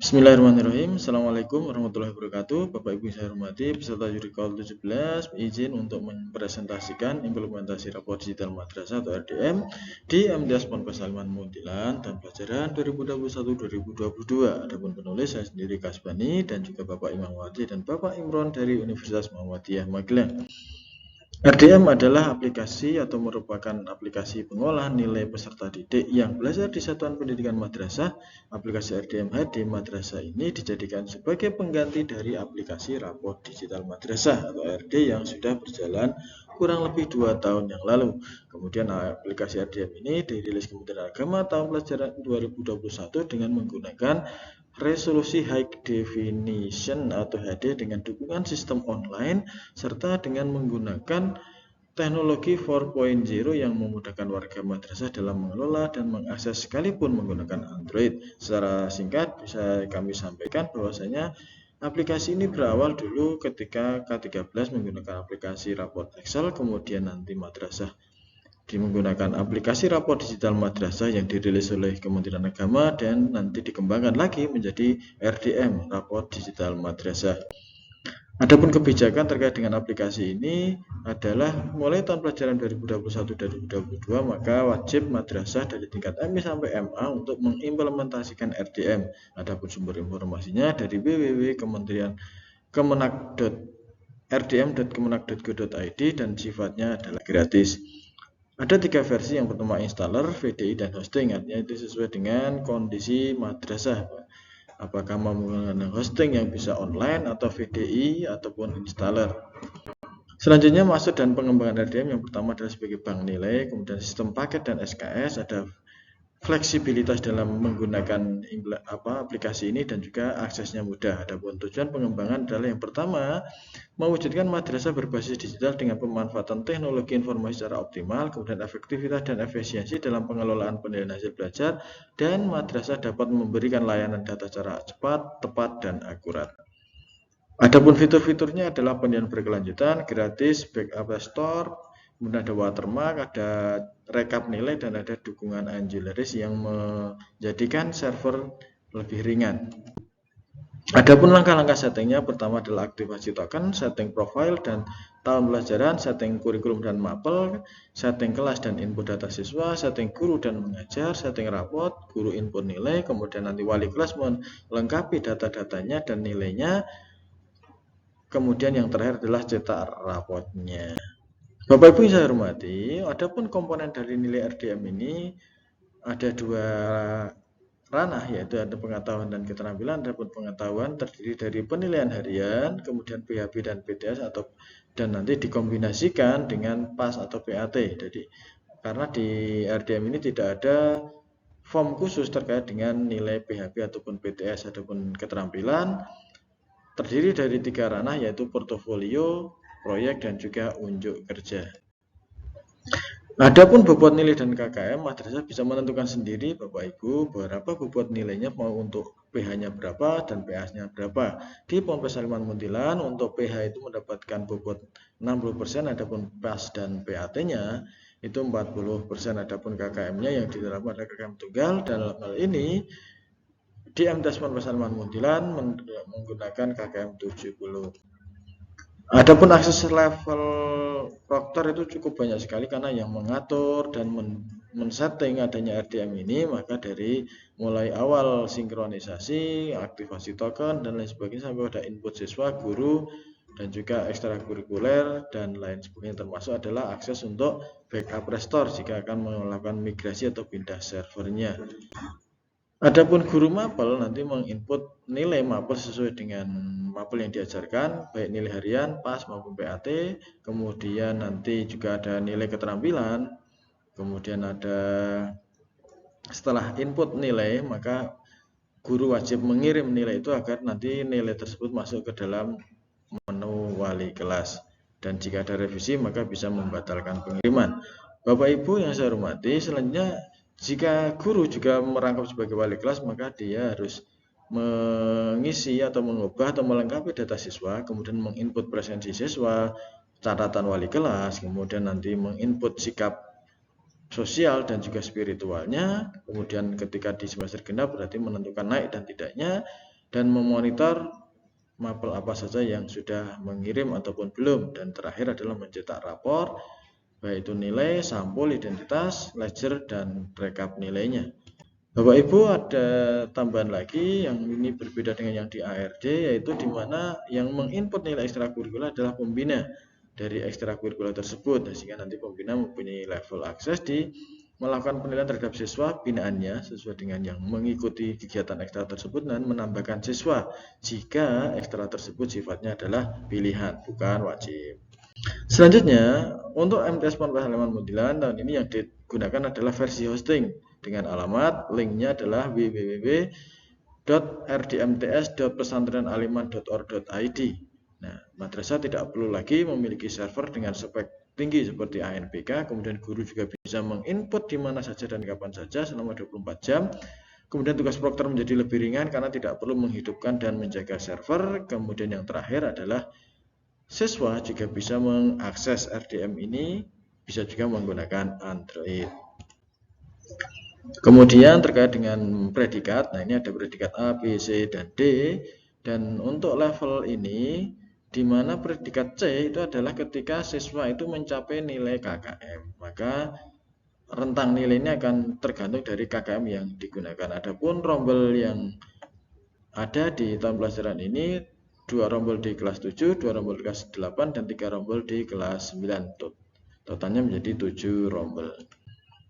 Bismillahirrahmanirrahim. Assalamualaikum warahmatullahi wabarakatuh. Bapak Ibu yang saya hormati, peserta Jurikol 17 izin untuk mempresentasikan implementasi rapor digital madrasah atau RDM di MTS Ponpes Aliman Muntilan tahun pelajaran 2021-2022. Adapun penulis saya sendiri Kasbani dan juga Bapak Imam Wati dan Bapak Imron dari Universitas Muhammadiyah Magelang. RDM adalah aplikasi atau merupakan aplikasi pengolahan nilai peserta didik yang belajar di Satuan Pendidikan Madrasah. Aplikasi RDM HD Madrasah ini dijadikan sebagai pengganti dari aplikasi Rapor Digital Madrasah atau RD yang sudah berjalan kurang lebih 2 tahun yang lalu. Kemudian aplikasi RDM ini dirilis Kementerian Agama tahun pelajaran 2021 dengan menggunakan resolusi high definition atau HD dengan dukungan sistem online serta dengan menggunakan teknologi 4.0 yang memudahkan warga madrasah dalam mengelola dan mengakses sekalipun menggunakan Android. Secara singkat bisa kami sampaikan bahwasanya aplikasi ini berawal dulu ketika K13 menggunakan aplikasi raport Excel, kemudian nanti madrasah menggunakan aplikasi rapor digital madrasah yang dirilis oleh Kementerian Agama dan nanti dikembangkan lagi menjadi RDM, rapor digital madrasah. Adapun kebijakan terkait dengan aplikasi ini adalah mulai tahun pelajaran 2021-2022 maka wajib madrasah dari tingkat MI sampai MA untuk mengimplementasikan RDM. Adapun sumber informasinya dari www.kementerian.rdm.kemenak.go.id dan sifatnya adalah gratis. Ada 3 versi, yang pertama installer, VDI, dan hosting. Artinya itu sesuai dengan kondisi madrasah. Apakah mau menggunakan hosting yang bisa online atau VDI ataupun installer. Selanjutnya masuk dan pengembangan RDM yang pertama adalah sebagai bank nilai, kemudian sistem paket dan SKS, ada fleksibilitas dalam menggunakan aplikasi ini dan juga aksesnya mudah. Adapun tujuan pengembangan adalah yang pertama, mewujudkan madrasah berbasis digital dengan pemanfaatan teknologi informasi secara optimal, kemudian efektivitas dan efisiensi dalam pengelolaan penilaian hasil belajar, dan madrasah dapat memberikan layanan data secara cepat, tepat, dan akurat. Adapun fitur-fiturnya adalah penilaian berkelanjutan, gratis, backup restore, kemudian ada watermark, ada rekap nilai, dan ada dukungan Angularjs yang menjadikan server lebih ringan. Adapun langkah-langkah settingnya, pertama adalah aktivasi token, setting profile dan tahun pelajaran, setting kurikulum dan mapel, setting kelas dan input data siswa, setting guru dan mengajar, setting raport, guru input nilai, kemudian nanti wali kelas melengkapi data-datanya dan nilainya, kemudian yang terakhir adalah cetak raportnya. Bapak Ibu yang saya hormati, adapun komponen dari nilai RDM ini ada 2 ranah, yaitu ada pengetahuan dan keterampilan. Adapun pengetahuan terdiri dari penilaian harian, kemudian PHB dan PTS dan nanti dikombinasikan dengan PAS atau PAT. Jadi karena di RDM ini tidak ada form khusus terkait dengan nilai PHB ataupun PTS. Adapun keterampilan terdiri dari 3 ranah, yaitu portofolio, proyek, dan juga unjuk kerja. Adapun bobot nilai dan KKM, madrasah bisa menentukan sendiri Bapak Ibu berapa bobot nilainya, mau untuk PH-nya berapa dan PA-nya berapa. Di Ponpes Aliman Muntilan untuk PH itu mendapatkan bobot 60%, adapun PAS dan PAT-nya itu 40%, adapun KKM-nya yang diterapkan adalah KKM tunggal. Dalam hal ini di MTS Ponpes Aliman Muntilan menggunakan KKM 70. Adapun akses level proktor itu cukup banyak sekali karena yang mengatur dan men-setting adanya RDM ini, maka dari mulai awal sinkronisasi, aktivasi token, dan lain sebagainya sampai pada input siswa, guru, dan juga ekstrakurikuler dan lain sebagainya, termasuk adalah akses untuk backup restore jika akan melakukan migrasi atau pindah servernya. Adapun guru mapel nanti menginput nilai mapel sesuai dengan mapel yang diajarkan, baik nilai harian, PAS maupun PAT. Kemudian nanti juga ada nilai keterampilan. Kemudian ada setelah input nilai, maka guru wajib mengirim nilai itu agar nanti nilai tersebut masuk ke dalam menu wali kelas. Dan jika ada revisi, maka bisa membatalkan pengiriman. Bapak Ibu yang saya hormati, selanjutnya jika guru juga merangkap sebagai wali kelas, maka dia harus mengisi atau mengubah atau melengkapi data siswa, kemudian menginput presensi siswa, catatan wali kelas, kemudian nanti menginput sikap sosial dan juga spiritualnya, kemudian ketika di semester genap berarti menentukan naik dan tidaknya, dan memonitor mapel apa saja yang sudah mengirim ataupun belum. Dan terakhir adalah mencetak rapor, baik itu nilai, sampul, identitas, ledger, dan rekap nilainya. Bapak Ibu, ada tambahan lagi yang ini berbeda dengan yang di ARD, yaitu di mana yang menginput nilai ekstrakurikuler adalah pembina dari ekstrakurikuler tersebut, sehingga nanti pembina mempunyai level akses di melakukan penilaian terhadap siswa binaannya sesuai dengan yang mengikuti kegiatan ekstra tersebut dan menambahkan siswa jika ekstra tersebut sifatnya adalah pilihan, bukan wajib. Selanjutnya, untuk MTS Ponpes halaman 9 tahun ini yang digunakan adalah versi hosting dengan alamat linknya adalah www.rdmts.pesantrenaliman.org.id. Nah, madrasah tidak perlu lagi memiliki server dengan spek tinggi seperti ANPK, kemudian guru juga bisa menginput di mana saja dan kapan saja selama 24 jam. Kemudian tugas prokter menjadi lebih ringan karena tidak perlu menghidupkan dan menjaga server. Kemudian yang terakhir adalah siswa juga bisa mengakses RDM ini, bisa juga menggunakan Android. Kemudian terkait dengan predikat, nah ini ada predikat A, B, C, dan D. Dan untuk level ini, di mana predikat C itu adalah ketika siswa itu mencapai nilai KKM. Maka rentang nilai ini akan tergantung dari KKM yang digunakan. Adapun rombel yang ada di tahun pelajaran ini 2 rombel di kelas 7, 2 rombel di kelas 8, dan 3 rombel di kelas 9. Totalnya menjadi 7 rombel.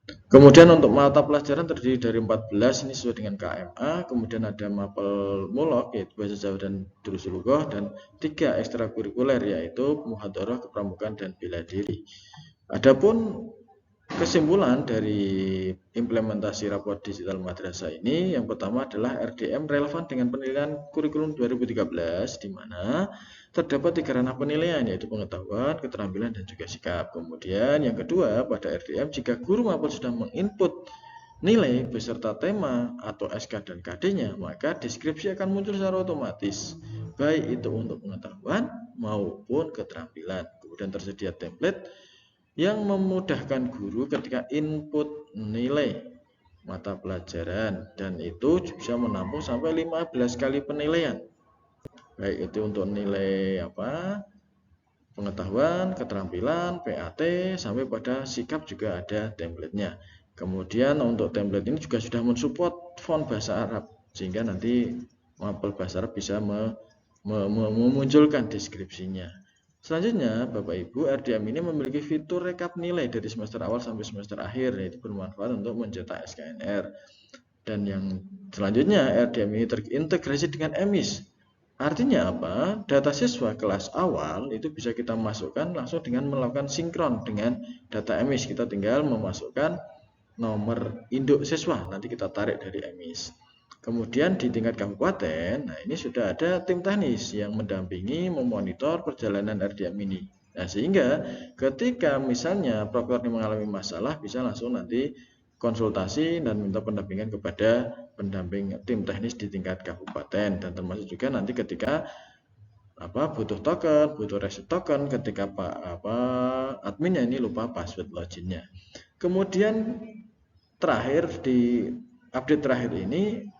Kemudian untuk mata pelajaran terdiri dari 14, ini sesuai dengan KMA. Kemudian ada mapel mulok, yaitu bahasa Jawa dan Durusul Lughah, dan 3 ekstrakurikuler, yaitu muhadharah, kepramukaan, dan bela diri. Adapun kesimpulan dari implementasi rapor digital madrasah ini, yang pertama adalah RDM relevan dengan penilaian kurikulum 2013, di mana terdapat 3 ranah penilaian, yaitu pengetahuan, keterampilan, dan juga sikap. Kemudian yang kedua, pada RDM jika guru mapel sudah menginput nilai beserta tema atau SK dan KD-nya, maka deskripsi akan muncul secara otomatis, baik itu untuk pengetahuan maupun keterampilan. Kemudian tersedia template yang memudahkan guru ketika input nilai mata pelajaran, dan itu bisa menampung sampai 15 kali penilaian, baik itu untuk nilai pengetahuan, keterampilan, PAT, sampai pada sikap juga ada templatenya. Kemudian untuk template ini juga sudah mensupport font bahasa Arab, sehingga nanti mapel bahasa Arab bisa memunculkan deskripsinya. Selanjutnya, Bapak Ibu, RDM ini memiliki fitur rekap nilai dari semester awal sampai semester akhir, yaitu bermanfaat untuk mencetak SKNR. Dan yang selanjutnya, RDM ini terintegrasi dengan EMIS. Artinya apa? Data siswa kelas awal itu bisa kita masukkan langsung dengan melakukan sinkron dengan data EMIS. Kita tinggal memasukkan nomor induk siswa, nanti kita tarik dari EMIS. Kemudian di tingkat kabupaten, nah ini sudah ada tim teknis yang mendampingi, memonitor perjalanan RDM ini. Nah sehingga ketika misalnya prokter mengalami masalah, bisa langsung nanti konsultasi dan minta pendampingan kepada pendamping tim teknis di tingkat kabupaten. Dan termasuk juga nanti ketika butuh token, butuh reset token, ketika adminnya ini lupa password loginnya. Kemudian terakhir di update terakhir ini,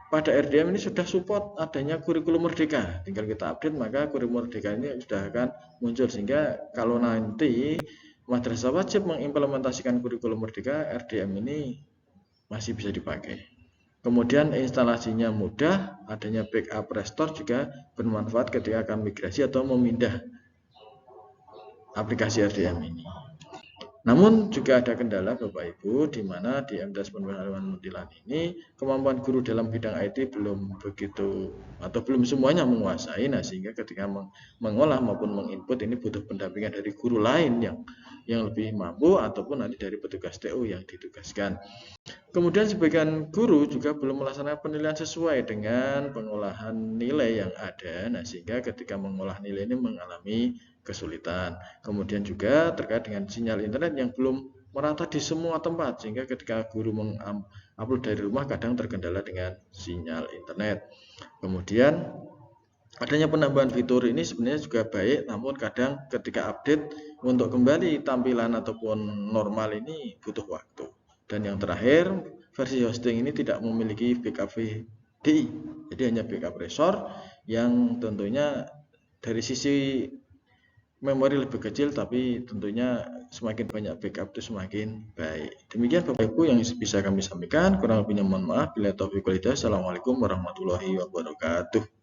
pada RDM ini sudah support adanya kurikulum merdeka. Tinggal kita update, maka kurikulum merdeka ini sudah akan muncul, sehingga kalau nanti madrasah wajib mengimplementasikan kurikulum merdeka, RDM ini masih bisa dipakai. Kemudian instalasinya mudah, adanya backup restore juga bermanfaat ketika akan migrasi atau memindah aplikasi RDM ini. Namun juga ada kendala Bapak Ibu, di mana di MTS Ponpes halaman 9 ini kemampuan guru dalam bidang IT belum begitu atau belum semuanya menguasai. Nah sehingga ketika mengolah maupun menginput ini butuh pendampingan dari guru lain yang lebih mampu, ataupun nanti dari petugas TU yang ditugaskan. Kemudian sebagian guru juga belum melaksanakan penilaian sesuai dengan pengolahan nilai yang ada. Nah sehingga ketika mengolah nilai ini mengalami kesulitan. Kemudian juga terkait dengan sinyal internet yang belum merata di semua tempat, sehingga ketika guru mengupload dari rumah kadang terkendala dengan sinyal internet. Kemudian adanya penambahan fitur ini sebenarnya juga baik, namun kadang ketika update untuk kembali tampilan ataupun normal ini butuh waktu. Dan yang terakhir, versi hosting ini tidak memiliki backup DI. Jadi hanya backup resor yang tentunya dari sisi memori lebih kecil, tapi tentunya semakin banyak backup itu semakin baik. Demikian Bapak Ibu yang bisa kami sampaikan. Kurang lebihnya mohon maaf. Bila taufiq wal hidayah. Assalamualaikum warahmatullahi wabarakatuh.